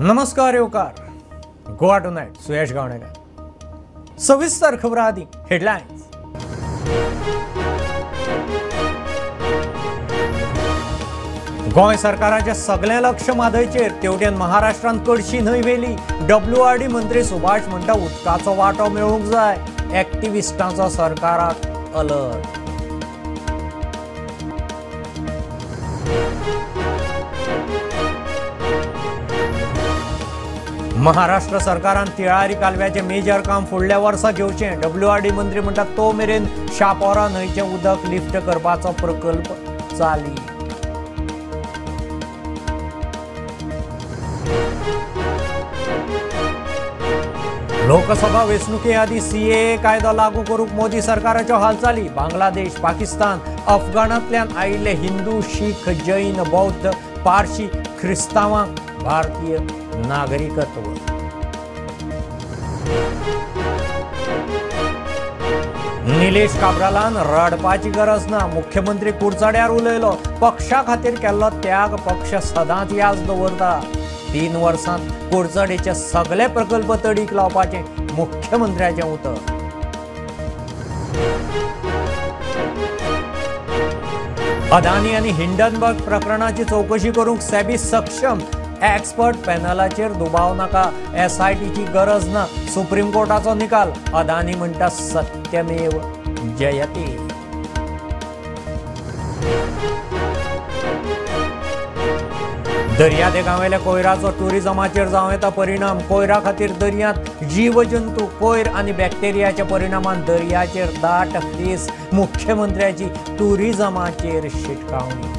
नमस्कार येवकार गोवा टुनाइट सुयश गावणेकर सविस्तर खबर आदी हेडलाइन्स। गोंय सरकाराचे सगळे लक्ष मादयचेर तेवटेन महाराष्ट्रांत कडशी न्हंय वेली। WRD मंत्री सुभाष म्हणटा उदकाचो वांटो मेळूंक जाय। एक्टिविस्टांचो सरकाराक अलर्ट। महाराष्ट्र सरकारान तिळारी कालव्याचे मेजर काम फुडल्या वर्सा घेवचे। WRD मंत्री म्हणटा तो मेरेन शापोरा न्हंयचे उदक लिफ्ट करपाचो प्रकल्प चाली। लोकसभा वेंचणुके आदी CAA कायदो लागू करूंक मोदी सरकाराच्यो हालचाली। बांगलादेश, पाकिस्तान, अफगाणांतल्यान आयिल्ले हिंदू, शीख, जैन, बौद्ध, पारशी, ख्रिस्तावांक भारतीय नागरिकत्व। निलेश काब्रालान रडपाची गरज ना। मुख्यमंत्री कुडचड्यार उलयलो। पक्षा खातीर केल्लो त्याग पक्ष सदांच याद दवरता। 3 वर्सांत कुडचडेचे सगळे प्रकल्प तडीक लावपाचे मुख्यमंत्र्याचें उतर। अदानी आनी हिंडनबर्ग प्रकरणाची चौकशी करूंक सेबी सक्षम। एक्सपर्ट पॅनलाचेर दुबाव नाका। SITची गरज ना। सुप्रीम कोर्टाचो निकाल। अदानी म्हणटा सत्यमेव जयते। दर्या देगावेल्या कोयराचो टुरिझमाचेर जावं येता परिणाम। कोयरा खातीर दर्यांत जीव जंतू, कोयर आनी बॅक्टेरियाच्या परिणामान दर्याचेर दाट केस। मुख्यमंत्र्याची टुरिझमाचेर शिटकावणी।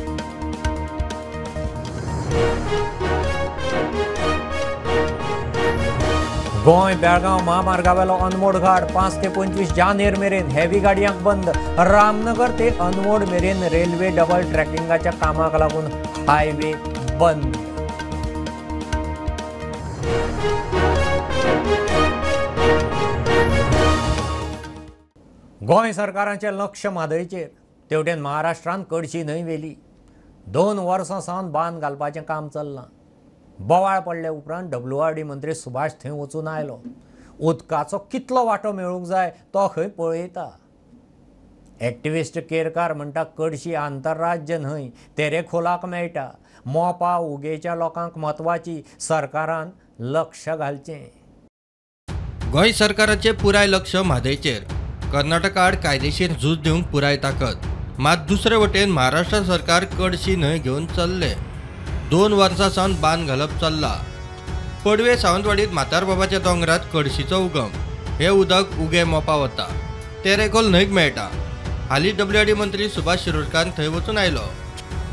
गोंय बेळगांव महामार्गावेलो अनमोड घाट 5 ते 25 जानेर मेरेन हेवी गाडयांक बंद। रामनगर ते अनमोड मेरेन रेल्वे डबल ट्रॅकिंगाच्या कामाक लागून हायवे बंद। गोंय सरकाराचे लक्ष मादयचेर तेवटेन महाराष्ट्रांत कडशी न्हंय वेली। 2 वर्सां सावन बांद घालपाचें काम चल्लां। बोवाळ पडले उपरांत WRD मंत्री सुभाष थंय वचून आयलो। उदकाचो कितलो वांटो मेळूंक जाय तो खंय पळयता। एक्टिविस्ट केरकार म्हणटा कडशी आंतरराज्य न्हंय तेरेखोलाक मेळटा। मोपा उगेच्या लोकांक म्हत्वाची, सरकारान लक्ष घालचें। गोंय सरकाराचे पुराय लक्ष म्हादयचेर। कर्नाटकाआड कायदेशीर झूज दिवंक पुराय ताकद। मात दुसरे वटेन महाराष्ट्र सरकार कडशी न्हंय घेवन चल्ले। 2 वर्सां सावन बांद घालप चल्ला। पडवे सावंतवाडीत म्हातारबाबाच्या दोंगरात कडशीचो उगम। हे उदक उगे मोपा वता, तेरेखोल न्हंयक मेळटा। हालीं WRD मंत्री सुभाष शिरोडकार थंय वचून आयलो।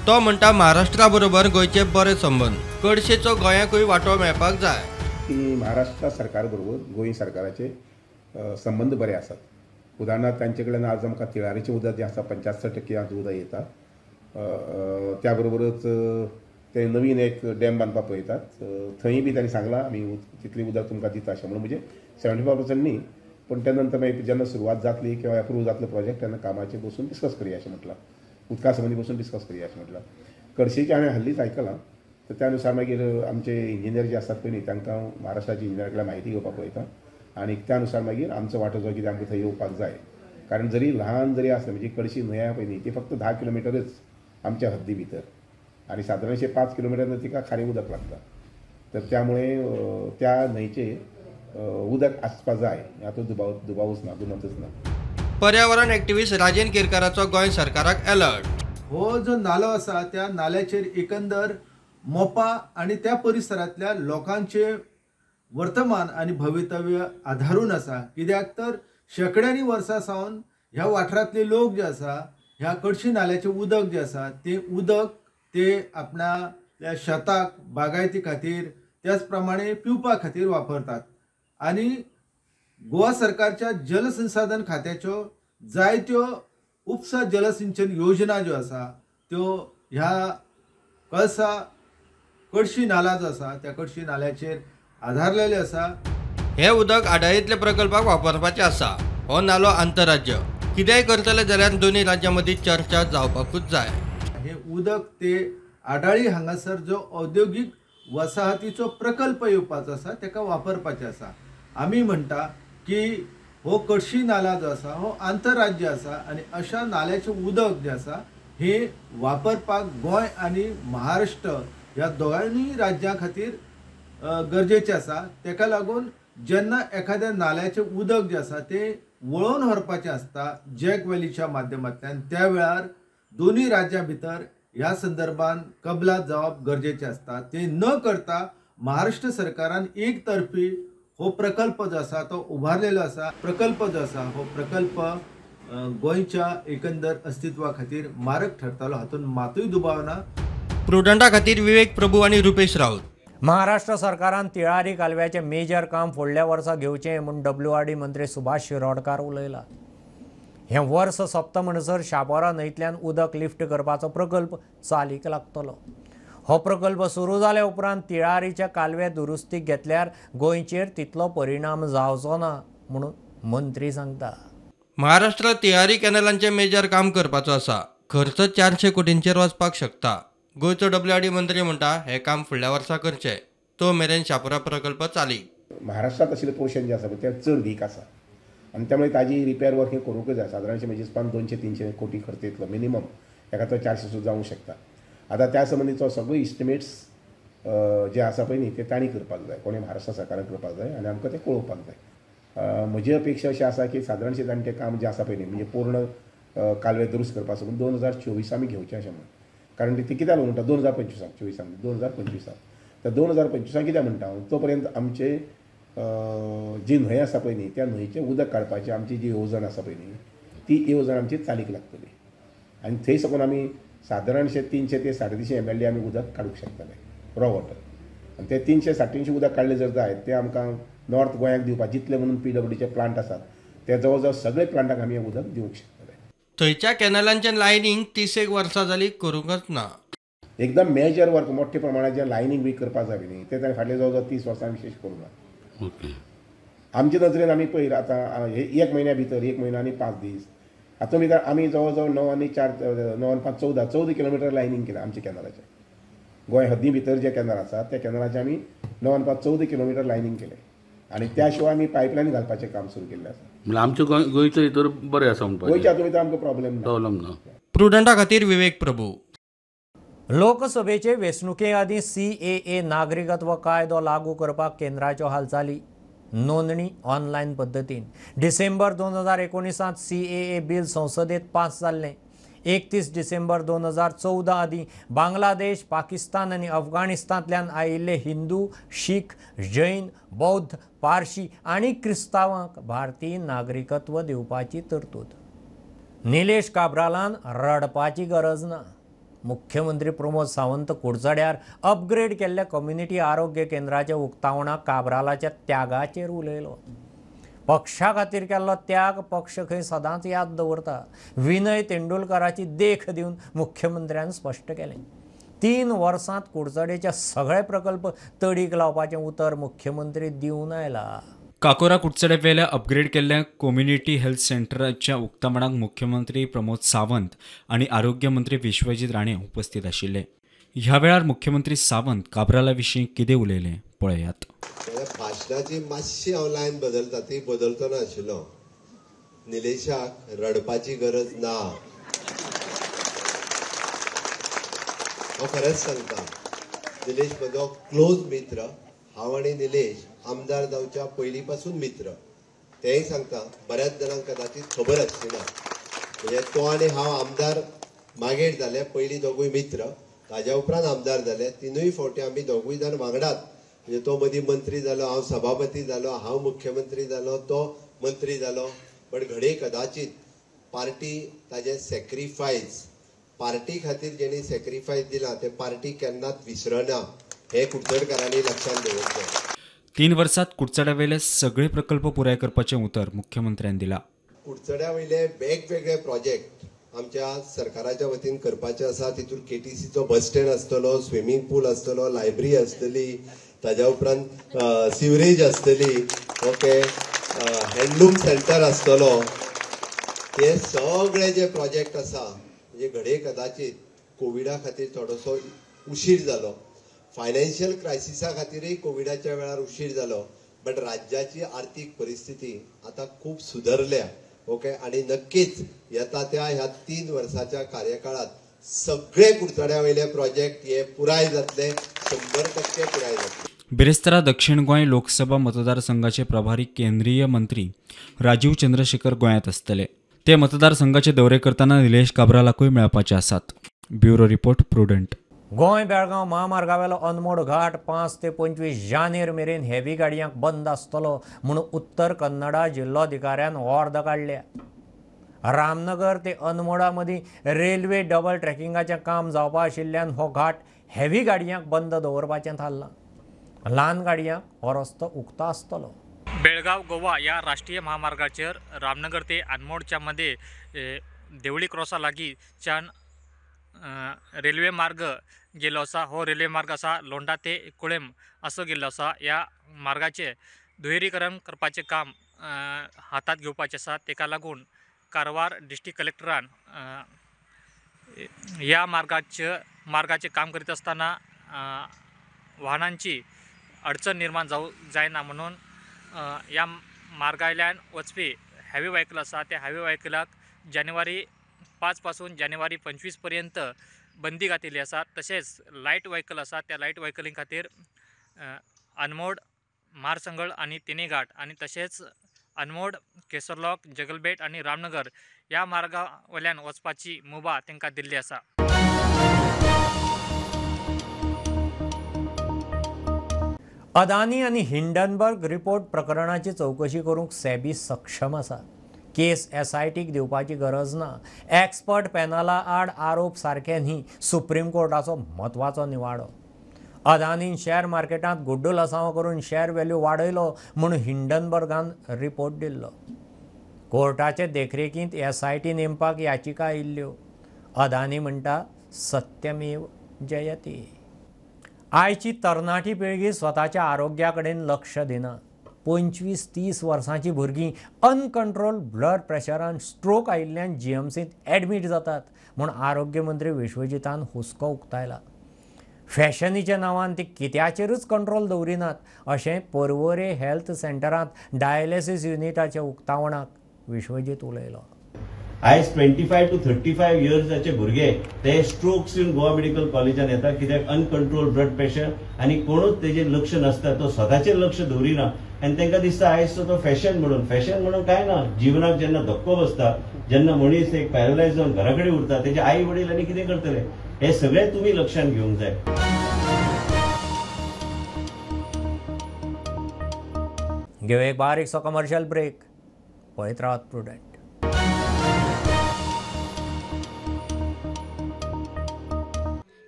तो म्हणटा महाराष्ट्रा बरोबर गोंयचे बरे संबंद। कडशेचो गोंयाकूय वांटो मेळपाक जाय। की महाराष्ट्र सरकार बरोबर गोंय सरकाराचे संबंध बरे आसात। उदाहरणार्थ तांचे कडल्यान आज आमकां तिळारीचें उदक जें आसा 75% आज उदक येता। त्या बरोबरच ते नवीन एक डॅम बांदपाक पळयतात। थंय बी तांणी सांगलां आमी तितलें उदक तुमकां दिता अशें म्हणून। म्हणजे 75% न्ही, पण त्या नंतर मागीर जेन्ना सुरवात जातली किंवा अप्रूव्ह जातलो प्रोजेक्ट तेन्ना कामाचेर बसून डिस्कस करया अशें म्हटलां। उदका संबंदी बसून डिस्कस करया अशें म्हटलां। कडशीचें हांवें हाल्लींच आयकलां, तर त्या अनुसार मागीर आमचे इंजिनियर जे आसात पळय न्ही तांकां महाराष्ट्राच्या इंजिनियरा कडल्यान म्हायती घेवपाक पळयता आनी त्या अनुसार मागीर आमचो वांटो जो कितें आमकां थंय येवपाक जाय। कारण जरी ल्हान जरी आसलें म्हणजे कडशी न्हंय आसा पळय न्ही ती फक्त 10 किलोमिटरच आमच्या हद्दी भितर आणि साधारणशे 5 किलोमिटर तिका खारें उदक लागता। तर त्यामुळे त्या न्हंयचे उदक आसपा जाय हातूंत दुबावूच ना, दुमतच ना। पर्यावरण एक्टिविस्ट राजेन केरकाराचो गोंय सरकाराक अलर्ट। हो जो नालो आसा त्या नाल्याचेर एकंदर मोपा आणि त्या परिसरातल्या लोकांचे वर्तमान आणि भवितव्य आधारून आसा। कित्याक तर शेकड्यांनी वर्सां सावन ह्या वाठारांतले लोक जे आसा ह्या कडशी नाल्याचें उदक जे आसा ते उदक ते आपल्या शेताक बागायती खातीर त्याच प्रमाणे पिवपा खातीर वापरतात। आणि गोवा सरकारच्या जलसंसाधन खात्याच्यो जायत्यो उपसा जलसिंचन योजना ज्यो आसा त्यो ह्या कळसा कडशी नाला जो आसा त्या कडशी नाल्याचेर आधारलेले आसा। हे उदक आडायेंतल्या प्रकल्पाक वापरपाचें आसा। हो नालो आंतरराज्य कितेंय करतले जाल्यार दोन्ही राज्यां मदीं चर्चा जावपाकूच जाय। हे उदक ते आडाळी हांगासर जो औद्योगिक वसाहतीचो प्रकल्प येवपाचो आसा ताका वापरपाचें आसा. आमी म्हणटा की हो कडशी नाला जो आसा हो आंतरराज्य आसा आनी अशा नाल्याचें उदक जें आसा हे वापरपाक गोंय आनी महाराष्ट्र ह्या दोगांयनी राज्यां खातीर गरजेचें आसा. ताका लागून जेन्ना एखाद्या नाल्याचें उदक जें आसा तें वळोवन व्हरपाचें आसता जॅक व्हॅलीच्या माध्यमांतल्यान, त्या वेळार दोनूय राज्यां भितर ह्या संदर्भान कबलात जावप गरजेचें आसता. तें न करता महाराष्ट्र सरकारान एक तर्फी हो प्रकल्प जो आसा तो उबारलेलो आसा. प्रकल्प जो आसा हो प्रकल्प गोंयच्या एकंदर अस्तित्वा खातीर मारक ठरतलो, हातूंत मातूय दुबाव ना. प्रुडंटा खातीर विवेक प्रभू आणि रुपेश राऊत. महाराष्ट्र सरकारान तिळारी कालव्याचें मेजर काम फुडल्या वर्सा घेवचें म्हूण WRD मंत्री सुभाष शिरोडकार उलयला. हें वर्स सोंपता म्हणसर शापोरा न्हंयतल्यान उदक लिफ्ट करपाचो प्रकल्प चालीक लागतलो. हो प्रकल्प सुरू जाल्या उपरांत तिळारीच्या कालवे दुरुस्तीक घेतल्यार गोंयचेर तितलो परिणाम जावचो ना म्हणून मंत्री सांगता. महाराष्ट्रात तिळारी कॅनलांचे मेजर काम करपाचो आसा. खर्च 400 कोटींचेर वचपाक शकता. गोंयचो WRD मंत्री म्हणटा हे काम फुडल्या वर्सा करचें. तो मेरेन शापोरा प्रकल्प चालीक. महाराष्ट्रात आशिल्लें पोर्शन जें आसा पळय तें चड वीक आसा आनी त्यामुळे ताजी रिपेर वर्क हें करूंकच जाय. सादारणशें मेजर्सपान 200-300 कोटी खर्च येतलो मिनिमम. एका तो 400 सुद्दां जावंक शकता. आतां त्या संबंधीचो सगळो इस्टिमेट्स जे आसा पळय न्ही ते तांणी करपाक जाय, कोणी महाराष्ट्र सरकारान करपाक जाय आनी आमकां तें कळोवपाक जाय. म्हजी अपेक्षा अशी आसा की सादारणशें तांणी तें काम जें आसा पळय न्ही म्हणजे पूर्ण कालवे दुरुस्त करपाचो 2024 आमी घेवचें अशें म्हणून. कारण ती कित्याक म्हणटा 2025 तर 2025 कित्याक म्हणटा हांव, तो पर्यंत आमचे जी न्हंय आसा पळय न्ही त्या न्हंयचें उदक काडपाची आमची जी येवजण आसा पळय न्ही ती येवजण आमची चालीक लागतली आनी थंय साकून आमी सादारणशें 300 ते 350 MLD आमी उदक काडूंक शकतले रॉ वॉटर. आनी ते 300-350 उदक काडलें जर जायत ते आमकां नॉर्थ गोंयाक दिवपाक जितले म्हणून PWDचे प्लांट आसात ते जवळ जवळ सगळे प्लांटाक आमी हें उदक दिवंक शकतले. थंयच्या कॅनलांचें लायनींग 30 वर्सां जालीं करूंकच ना. एकदम मेजर वर्क मोठ्या प्रमाणात जे लायनींग बी करपाक जाय न्ही ते ताणें फाटले जवळ जवळ 30 वर्सां विशेश करूं ना. आमचे नजरेन आमी पळयला आतां हे 1 म्हयन्या भितर 1 म्हयनो आनी 5 दीस हातूंत भितर आमी जवळ जवळ 9 आनी 4 9 आनी 5 14 किलोमिटर लायनींग केलां आमच्या कॅनलाचें. गोंय हद्दी भितर जे कॅनल आसात त्या कॅनलाचें आमी 9 आनी 5 14 किलोमिटर लायनींग केलें आनी त्या शिवाय आमी पायपलायन घालपाचें काम सुरू केल्लें आसा. म्हणजे आमच्या गोंयचो भितर बरें आसा म्हणपाचें. गोंयच्या हातूंत भितर आमकां प्रॉब्लेम ना. प्रुडंटा खातीर विवेक प्रभू. लोकसभेचे वेंचणुके आदीं CAA नागरिकत्व कायदो लागू करपाक केंद्राच्यो हालचाली. नोंदणी ऑनलायन पद्दतीन. डिसेंबर 2019 CAA बिल संसदेत पास जाल्लें. 31 डिसेंबर 2014 आदीं बांगलादेश, पाकिस्तान आनी अफगाणिस्तानांतल्यान आयिल्ले हिंदू, शीख, जैन, बौद्ध, पारशी आनी क्रिस्तांवांक भारतीय नागरिकत्व दिवपाची तरतूद. निलेश काब्रालान रडपाची गरज ना. मुख्यमंत्री प्रमोद सावंत कुडचड्यार अपग्रेड केल्ल्या कम्युनिटी आरोग्य केंद्राच्या उक्तावणाक काब्रालाच्या त्यागाचेर उलयलो. पक्षा खातीर केल्लो त्याग पक्ष खंय सदांच याद दवरता. विनय तेंडुलकराची देख दिवन मुख्यमंत्र्यान स्पश्ट केलें. 3 वर्सांत कुडचडेचे सगळे प्रकल्प तडीक लावपाचें उतर मुख्यमंत्री दिवन आयला. काकोरा कुडचडे वेल्या अपग्रेड केल्ल्या कम्युनिटी हेल्थ सेंटराच्या उक्तावणाक मुख्यमंत्री प्रमोद सावंत आणि आरोग्य मंत्री विश्वजीत राणे उपस्थित आशिल्ले. ह्या वेळार मुख्यमंत्री सावंत काब्राला विशीं कितें उलयलें पळयात. भाशणाची मातशी हांव लायन बदलता ती बदलतो नाशिल्लो. निलेशाक रडपाची गरज ना. हांव खरेंच सांगता, निलेश म्हजो क्लोज मित्र. हांव आनी निलेश आमदार जावच्या पयलीं पासून मित्र. तेंय सांगता बऱ्याच जाणांक कदाचित खबर आसची ना. म्हणजे तो आनी हांव आमदार मागीर जाले, पयलीं दोगूय मित्र. ताज्या उपरांत आमदार जाले. 3 फावटी आमी दोगूय जाण वांगडात. म्हणजे तो मदीं मंत्री जालो, हांव सभापती जालो, हांव मुख्यमंत्री जालो, तो मंत्री जालो. पण घडये कदाचित पार्टी ताजे सॅक्रिफायस, पार्टी खातीर जेणी सॅक्रिफायस दिला ते पार्टी केन्नाच विसरना. हे कुडचडकारांनी लक्षात दवरचें. 3 वर्सांत कुडचड्या वेले सगळे प्रकल्प पुराय करपाचें उतर मुख्यमंत्र्यान दिलां. कुडचड्या वयले वेगवेगळे प्रोजेक्ट आमच्या सरकाराच्या वतीन करपाचे आसा. तितून KTCचो बस स्टँड आसतलो, स्विमींग पूल आसतलो, लायब्ररी आसतली, ताज्या उपरांत सिवरेज आसतली, ओके, हँडलूम सेंटर आसतलो. हे सगळे जे प्रोजेक्ट आसा म्हणजे घडये कदाचित कोविडा खातीर थोडोसो उशीर जालो. फायनान्शियल क्रायसिसा खातीरय कोविडाच्या वेळार उशीर जालो, बट राज्याची आर्थीक परिस्थिती आता खूप सुधारल्या. ओके, आणि नक्कीच येता त्या ह्या 3 वर्साच्या कार्यकाळात सगळे कुडचड्या वयले प्रोजेक्ट हे पुराय जातले, 100% पुराय जातले. बेरेस्तारा दक्षिण गोंय लोकसभा मतदारसंघाचे प्रभारी केंद्रीय मंत्री राजीव चंद्रशेखर गोंयांत आसतले. ते मतदारसंघाचे दौरे करताना निलेश काब्रालाकूय मेळपाचे आसात. Bureau report prudent. Goa Belgaum महामार्गावेलो Anmod घाट 5 ते 25 जानेर मेरेन हेवी गाडयांक बंद आसतलो म्हणून उत्तर कन्नडा जिल्लोधिकाऱ्यान वॉर्द काडल्या. रामनगर ते अनमोडा मदीं रेल्वे डबल ट्रॅकिंगाचें काम जावपा आशिल्ल्यान हो घाट हेवी गाडयांक बंद दवरपाचें थारलां. ल्हान गाडयांक हो रस्तो उक्तो आसतलो. बेळगाव गोवा या राष्ट्रीय महामार्गाचेर रामनगर ते अनमोडच्या मध्ये देवळी क्रॉसा लागींच्यान रेल्वे मार्ग गेलो आसा. हो रेल्वे मार्ग आसा लोंढा ते कुळेम असो गेल्लो आसा. ह्या मार्गाचे दुहेरीकरण करपाचें काम हातात घेवपाचें आसा. तेका लागून कारवार डिस्ट्रिक्ट कलेक्टरान ह्या मार्गाचे काम करीत आसतना वाहनांची अडचण निर्माण जायना म्हणून ह्या मार्गायल्यान वचपी हॅवी व्हेकल आसा त्या हॅवी व्हेकलाक जानेवारी 5 पासून जानेवारी 25 पर्यंत बंदी घातिल्ली आसा. तशेंच लायट व्हेकल आसा त्या लायट व्हेकली खातीर अनमोड, म्हारसंगळ आनी तिनी घाट आनी तशेंच अनमोड, केसरलॉक, जगलबेट आनी रामनगर ह्या मार्गा वयल्यान वचपाची मुभा तांकां दिल्ली आसा. अदानी आनी हिंडनबर्ग रिपोर्ट प्रकरणाची चवकशी करूंक सेबी सक्षम आसा. केस SITक दिवपाची गरज ना. एक्सपर्ट पॅनला आड आरोप सारके न्ही, सुप्रीम कोर्टाचो म्हत्वाचो निवाडो. अदानीन शेअर मार्केटांत गुड्डू लसांव करून शेअर व्हॅल्यू वाडयलो म्हणून हिंडनबर्गान रिपोर्ट दिल्लो. कोर्टाचे देखरेखींत SIT नेमपाक याचिका आयिल्ल्यो. अदानी म्हणटा सत्यमेव जयते. आयची तरणाटी पिळगी स्वताच्या आरोग्या कडेन लक्ष दिना. 25-30 वर्सांची भुरगीं अनकंट्रोल ब्लड प्रेशरान स्ट्रोक आयिल्ल्यान GMCत एडमीट जातात म्हूण आरोग्य मंत्री विश्वजितान हुस्को उक्तायला. फॅशनीच्या नांवान ती कित्याचेरूच कंट्रोल दवरिनात अशें पर्वरे हेल्थ सेंटरांत डायलिसीस युनिटाच्या उक्तावणाक विश्वजीत उलयलो. आयज 25 to 35 इयर्साचे भुरगे ते स्ट्रोक्स येवन गोवा मेडिकल कॉलेजान येतात. कित्याक अनकंट्रोल ब्लड प्रेशर आनी कोणूच तेजेर लक्ष नासता, तो स्वताचेर लक्ष दवरिना आनी तांकां दिसता आयजचो तो फॅशन म्हणून काय ना. जिवनाक जेन्ना धक्को बसता, जेन्ना मनीस एक पॅरलायज जावन घरा कडेन उरता, तेजे आई वडील आनी कितें करतले हे सगळे तुमी लक्षांत घेवंक जाय. घेव एक बारीकसो कमर्शियल ब्रेक. पळयत Rawat prudent.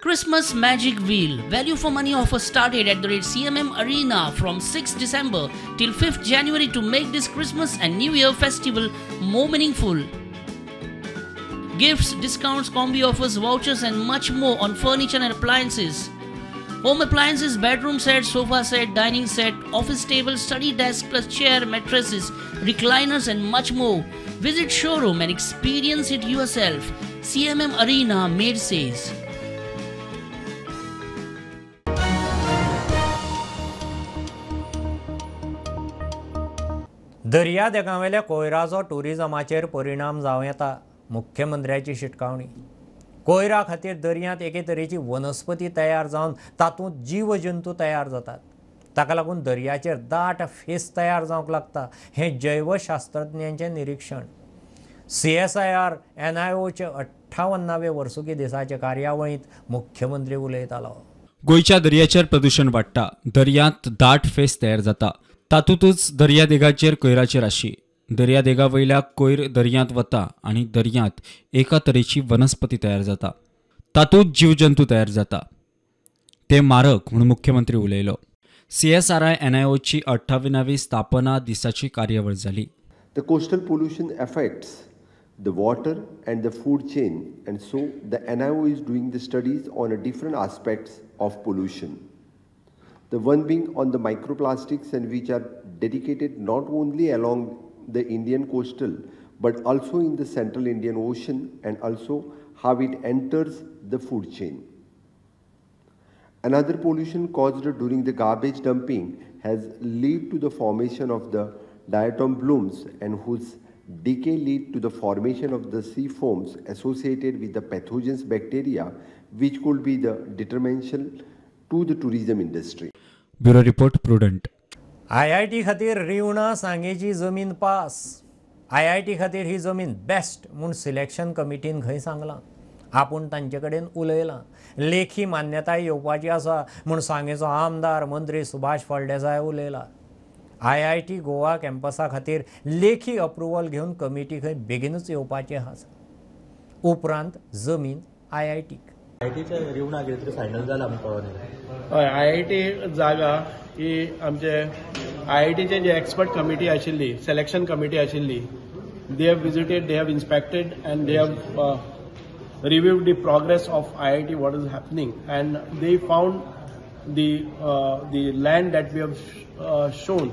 Christmas Magic Wheel value for money offer started at the CMM Arena from 6th December till 5th January to make this Christmas and New Year festival more meaningful. Gifts, discounts, combi offers, vouchers and much more on furniture and appliances. Home appliances, bedroom set, sofa set, dining set, office table, study desk plus chair, mattresses, recliners and much more. Visit showroom and experience it yourself. CMM Arena, Maid says. दर्या देगावेल्या कोयराचो टुरिजमाचेर परिणाम जावं येता. मुख्यमंत्र्याची शिटकावणी. कोयरा खातीर दर्यांत एके तरेची वनस्पती तयार जावन तातूंत जीव जंतू तयार जातात. ताका लागून दर्याचेर दाट फेस तयार जावंक लागता हें जैवशास्त्रज्ञांचें निरीक्षण. CSIR NIOचे 58वें वर्सुकी दिसाचे कार्यावळींत मुख्यमंत्री उलयतालो. गोंयच्या दर्याचेर प्रदूषण वाडटा. दर्यांत दाट फेस तयार जाता. तातूंतच दर्यादेगाचेर कोयराची राशी. दर्यादेगा वयल्या कोयर दर्यांत वता आनी दर्यांत एका तरेची वनस्पती तयार जाता. तातूंत जीवजंतू तयार जाता. ते मारक म्हणून मुख्यमंत्री उलयलो. CSIR NIOची 58वी स्थापना दिसाची कार्यावळ जाली. The coastal pollution affects the water and the food chain, and so the NIO is doing the studies on different aspects of pollution. The one being on the microplastics, and which are dedicated not only along the Indian coastal but also in the central Indian Ocean, and also how it enters the food chain. Another pollution caused during the garbage dumping has led to the formation of the diatom blooms and whose decay lead to the formation of the sea foams associated with the pathogens bacteria which could be the detrimental to the tourism industry. Bureau report prudent. IIT खातीर रिवणा सांगेची जमीन pass. IIT खातीर ही जमीन best म्हूण selection कमिटीन खंय सांगलां. आपूण तांचे कडेन उलयलां. लेखी मान्यताय येवपाची आसा म्हूण सांगेचो आमदार मंत्री सुभाष फळदेसाय उलयला. IIT गोवा कॅम्पसा खातीर लेखी अप्रुवल घेवन कमिटी खंय बेगीनच येवपाची आसा. उपरांत जमीन IITक. IITच्या रिवणा कितें तरी फायनल जाला आमकां कळोन येयलें. हय IIT जागा ही आमचे IITचे जे एक्सपर्ट कमिटी आशिल्ली, सिलेक्शन कमिटी आशिल्ली, they have visited, they have inspected and they have reviewed the progress of IIT, what is happening, and they found the land that we have shown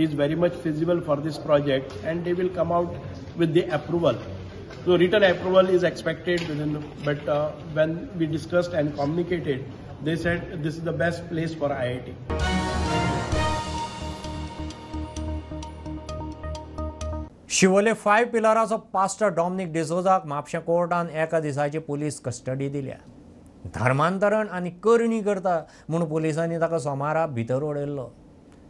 is very much feasible for this project, and they will come out with the approval. So written approval is expected within, but when we discussed and communicated, they said this is the best place for IIT. शिवोले 5 पिलराचो pastor Dominic डिसोजाक म्हापशें कोर्टान एका दिसाची police custody दिल्या. धर्मांतरण आनी करणी करता म्हूण पुलिसांनी ताका सोमारा भितर उडयल्लो.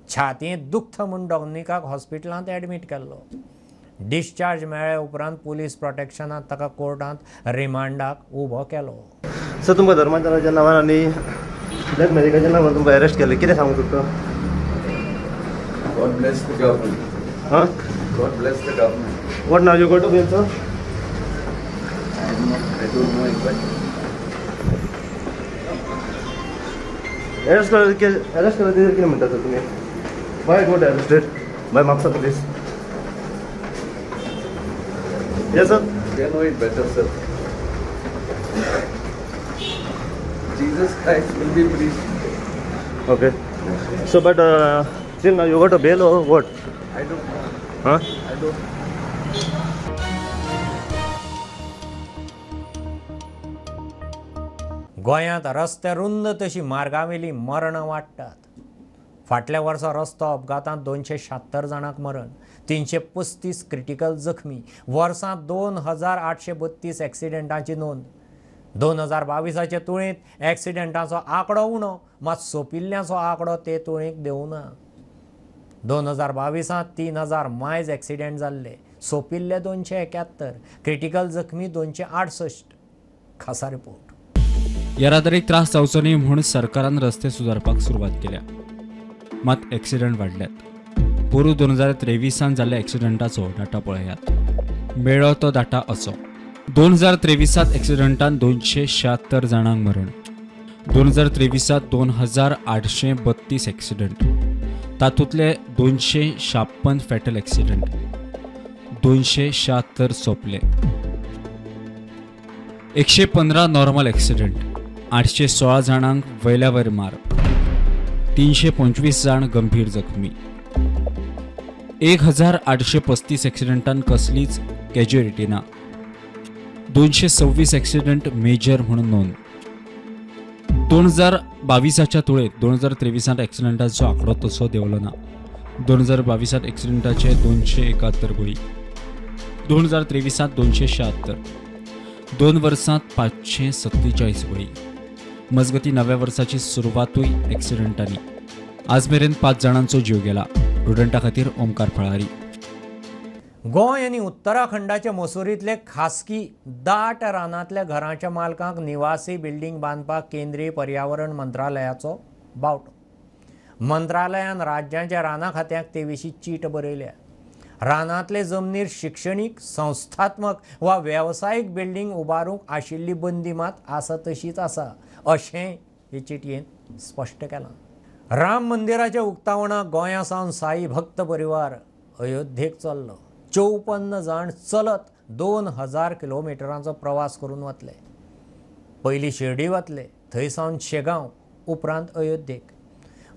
छातयेंत दुख्थ म्हूण डॉमिनिकाक हॉस्पिटलांत एडमीट केल्लो. डिस्चार्ज मेळ्ळे उपरांत पुलीस प्रोटेक्शनांत ताका कोर्टांत रिमांडाक उबो केलो. सर तुमकां धर्मांतराच्या नांवान आनी ब्लॅक मॅजिकाच्या नांवान तुमकां अरेस्ट केलें, कितें सांगूंक सोदता? God bless the government. Huh? God bless the government. What now you got to bail, sir? I don't know exactly. Arrest करायला किती म्हणता सर तुम्ही? Why got arrested by Mapsa police? Yes sir? They know it better, sir. Jesus Christ will be preached. Okay. So but still now you got a bail or what? I don't know. Huh? I don't. गोंयांत रस्ते रुंद तशी मार्गावेली मरणां वाडटात. फाटल्या वर्सा रस्तो अपघातांत 276 जाणांक मरण, 335 क्रिटिकल जखमी. वर्सांत 2832 एक्सिडेंटांची नोंद. 2022चे तुळेंत एक्सिडेंटांचो आंकडो उणो, मात सोंपिल्ल्यांचो आंकडो ते तुळेंत देंवना. 2022 3000 मायज एक्सिडेंट जाल्ले, सोंपिल्ले 271, क्रिटिकल जखमी 268. खासा रिपोर्ट. येरादारीक त्रास जावचो न्ही म्हूण सरकारान रस्ते सुदारपाक सुरवात केल्या, मात एक्सिडंट वाडल्यात. पोरू 2023 जाल्ल्या एक्सिडंटाचो डाटा पळयात. मेळ्ळो तो डाटा असो: 2023 एक्सिडंटान 276 जाणांक मरण. 2023 2832 एक्सिडंट, तातूंतले 256 फॅटल एक्सिडंट, 276 सोंपले. 115 नॉर्मल एक्सिडंट, 816 जाणांक वयल्या वयर मार, 325 जाण गंभीर जखमी. 1835 एक्सिडंटान कसलीच कॅज्युएलिटी ना. 226 एक्सिडंट मेजर म्हणून नोंद. 2022च्या तुळेंत 2023 एक्सिडंटाचो आंकडो तसो देंवलो ना. 2022 एक्सिडंटाचे 271 बळी, 2023 276, 2 वर्सांत 547 बळी. मजगती नव्या वर्साची सुरवातूय एक्सिडंटांनी. आज मेरेन 5 जाणांचो जीव गेला. प्रुडंटा खातीर ओमकार फळारी. गोंय आनी उत्तराखंडाचे मसुरींतले खासगी दाट रानांतल्या घरांच्या मालकांक निवासी बिल्डींग बांदपाक केंद्रीय पर्यावरण मंत्रालयाचो बावटो. मंत्रालयान राज्याच्या रानां खात्याक ते विशीं चीट बरयल्या. रानांतले जमनीर शिक्षणीक, संस्थात्मक वा वेवसायीक बिल्डींग उबारूंक आशिल्ली बंदी मात आसा तशीच आसा, अशेंय हे चिटयेंत स्पश्ट केलां. राम मंदिराच्या उक्तावणाक गोंया सावन साई भक्त परिवार अयोध्येक चल्लो. 54 जाण चलत 2000 किलोमिटरांचो प्रवास करून वतले. पयलीं शिर्डी वतले, थंयसावन शेगांव, उपरांत अयोध्येक.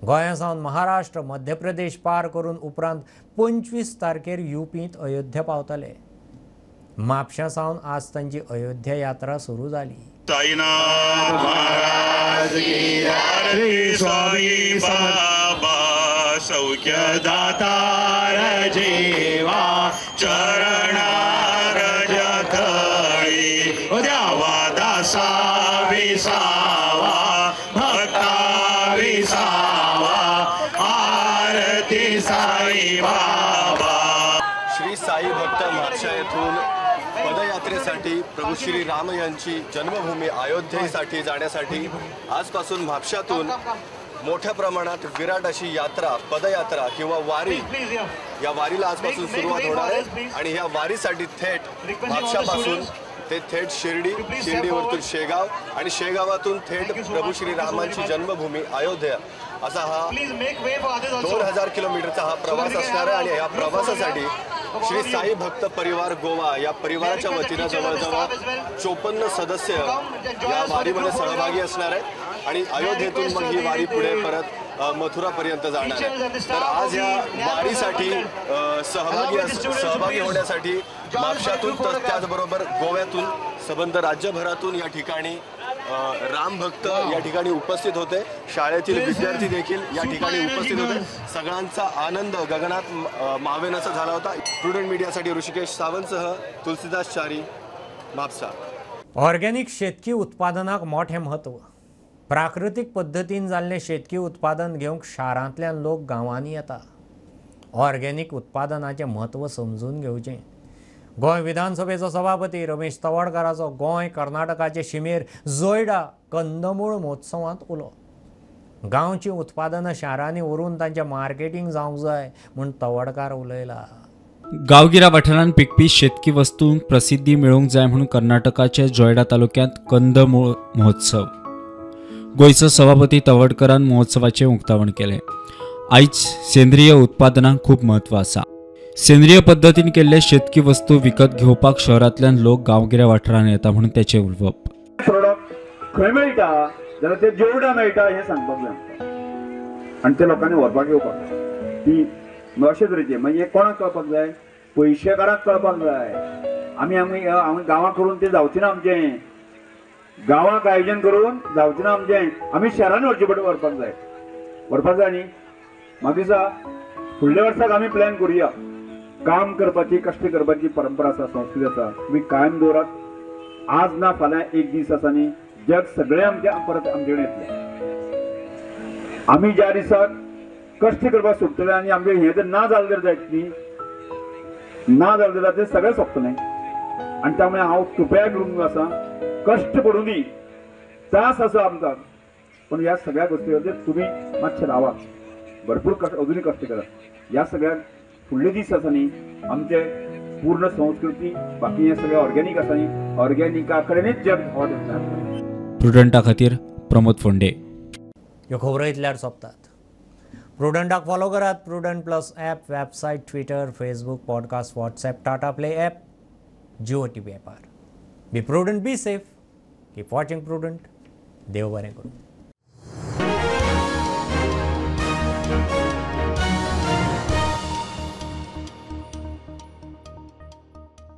गोंया सावन महाराष्ट्र, मध्य प्रदेश पार करून उपरांत 25 तारखेर UPंत अयोध्या पावतले. म्हापश्यां सावन आज तांची अयोध्या यात्रा सुरू जाली. साईनाथ महाराज की जय, स्वामी बाबा सौख्यदातार जेवा चरणार जथळी द्यावा दासा विसावा भक्ता विसावा आरती साई बाबा. श्री साई भक्त म्हापशा येथून पदयात्रेसाठी प्रभू श्री राम यांची जन्मभूमी अयोध्येसाठी जाण्यासाठी आजपासून म्हापशातून मोठ्या प्रमाणात विराट अशी यात्रा, पदयात्रा किंवा वारी, या वारीला आजपासून सुरुवात होणार आहे. आणि या वारीसाठी थेट म्हापशापासून ते थेट शिर्डीवरतून शेगाव आणि शेगावातून थेट प्रभू श्री रामांची जन्मभूमी अयोध्या असा हा 2000 किलोमीटरचा हा प्रवास असणार आहे. आणि या प्रवासासाठी श्री साई भक्त परिवार गोवा या परिवाराच्या वतीनं जवळजवळ 54 सदस्य या वारीमध्ये सहभागी असणार आहेत. आणि अयोध्येतून मग ही वारी पुढे परत मथुरापर्यंत जाणार आहे. तर आज या वारीसाठी सहभागी होण्यासाठी म्हापशातून तर त्याचबरोबर गोव्यातून संबंध राज्यभरातून या ठिकाणी राम भक्त या ठिकाणी उपस्थित होते. शाळेतील विद्यार्थी देखील या ठिकाणी उपस्थित होते. सगळ्यांचा आनंद गगनात मावेनासा झाला होता. प्रुडंट मीडियासाठी ऋषिकेश सावंतसह तुलसीदास चारी, म्हापसा. ऑर्गॅनिक शेतकी उत्पादनाक मोठे महत्व. प्राकृतीक पद्दतीन जाल्लें शेतकी उत्पादन घेवंक शारांतल्यान लोक गांवांनी येता. ऑर्गॅनिक उत्पादनाचें म्हत्व समजून घेवचें. गोंय विधानसभेचो सभापती रमेश तवडकाराचो गोंय कर्नाटकाचे शिमेर जोयडा कंदमूळ महोत्सवांत उलो. गांवची उत्पादनां शारांनी व्हरून तांचें मार्केटिंग जावंक जाय म्हूण तवडकार उलयला. गांवगिऱ्या वाठारांत पिकपी शेतकी वस्तूंक प्रसिद्धी मेळोवंक जाय म्हणून कर्नाटकाच्या जोयडा तालुक्यांत कंदमूळ महोत्सव. गोंयचो सभापती तवडकरान महोत्सवाचें उक्तावण केलें. आयज सेंद्रीय उत्पादनांक खूब म्हत्व आसा. सेंद्रीय पद्दतीन केल्ले शेतकी वस्तू विकत घेवपाक शहरांतल्यान लोक गांवगिऱ्या वाठारांत येता म्हणून तेचें उलोवप. प्रोडक्ट खंय मेळटा जाल्यार ते जोयडा मेळटा हें सांगपाक जाय आनी ते लोकांनी व्हरपाक येवपाक. ती अशे तरेचे म्हणजे कोणाक कळपाक जाय, पयशेकाराक कळपाक जाय. आमी गांवां करून ते जावचें ना. आमचें गांवांक आयोजन करून जावचें ना आमचें. आमी शहरांनी व्हरपाक जाय न्ही. म्हाका दिसता फुडल्या वर्साक आमी प्लॅन करुया. काम करपाची, कश्ट करपाची परंपरा आसा, संस्कृती आसा, तुमी कायम दवरात. आज ना फाल्यां एक दीस आसा न्ही, जग सगळें परत आमचे कडेन येतलें. आमी ज्या दिसाक कश्ट करपाक सोडटले आनी आमचें हें जर ना जालें जर जायत न्ही, ना जालें जाल्यार तें सगळें सोंपतलें. आनी त्या मुळे हांव कृपया करून आसा, कश्ट पडूनी, त्रास आसा आमकां, पण ह्या सगळ्या गोश्टी खातीर तुमी मातशें रावात. भरपूर अजूनय कश्ट करा. ह्या सगळ्याक फुडले दीस आसा न्ही, आमचे पूर्ण संस्कृती बाकी हे सगळें ऑर्गॅनिक आसा न्ही, ऑर्गॅनिका कडेनच जग धांवत आसता. प्रुडंटा खातीर प्रमोद फोंडे. ह्यो खबरो इतल्यार सोंपतात. प्रुडंटाक फॉलो करात. Prudent plus app, website, Twitter, Facebook, podcast, WhatsApp, Tata Play app, Jio TV ॲपार. Be Prudent, be safe. Keep watching Prudent. देव बरें करूं.